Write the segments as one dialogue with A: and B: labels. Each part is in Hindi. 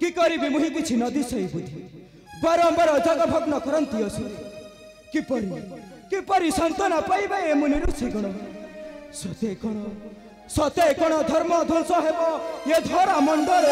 A: कि करी मुहि किछि नदी सही बुद्धि बारंबार जग भग्न करंती असुर किपरि संतना पाइबे ए मुनि ऋषि गण सते कण धर्म ध्वंस हेबो ये धरा मंडल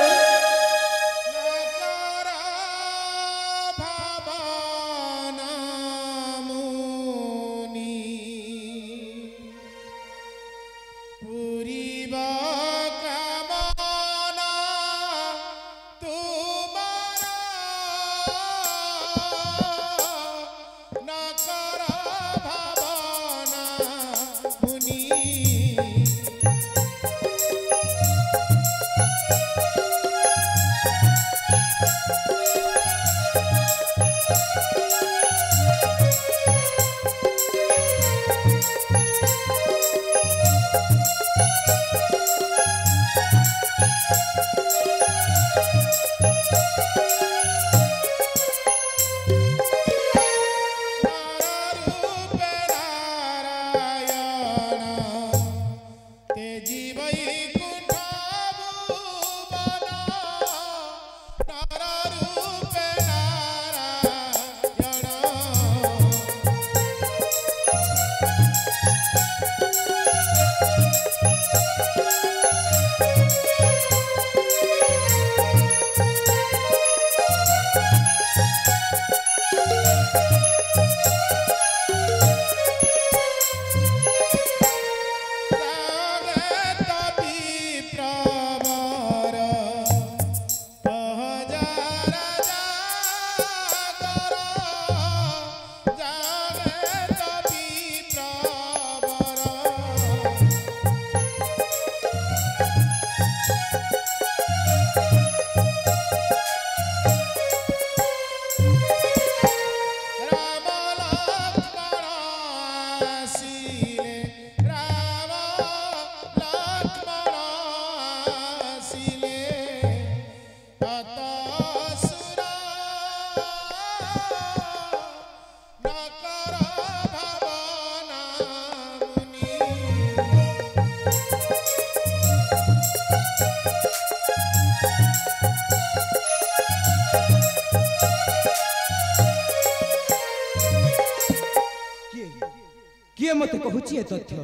A: किए मत कहूची तथ्य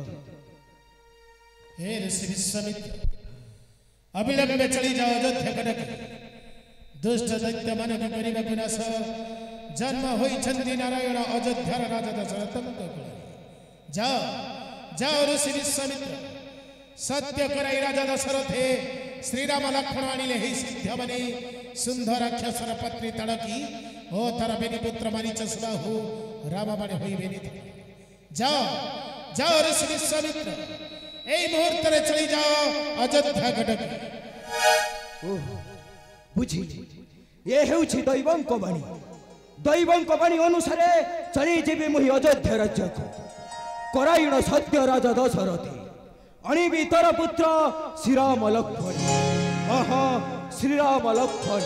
B: हे ऋषि विश्वामित्र अविलंब में चली जाओ अयोध्या कटक दुष्ट दैत्य मन को करिबा विनाश जन्म होई चंदी नारायण अयोध्यार राजा दशरथ जाओ जाओ ऋषि विश्वामित्र सत्य कराई राजा दशरथे श्री राम लक्ष्मण आनिले हे सिद्ध बने सुंदर राक्षसर पत्नी तड़की ओ तार बेनी पुत्र मरीच सुबाहु राम बने होई बेनी जाओ जाओ ऋषि विश्वामित्र এই মুহূর্তে চলে যাও অযোধ্যা ঘটক
A: বুঝি এ হেউছি দৈবঙ্ক বাণী অনুসারে চলি যাবি মুহি অযোধ্যা রাজ্যকু करायण सत्य राजा दशरथी अणिबी तर पुत्र श्रीराम लक्ष्मण श्रीराम लक्ष्मण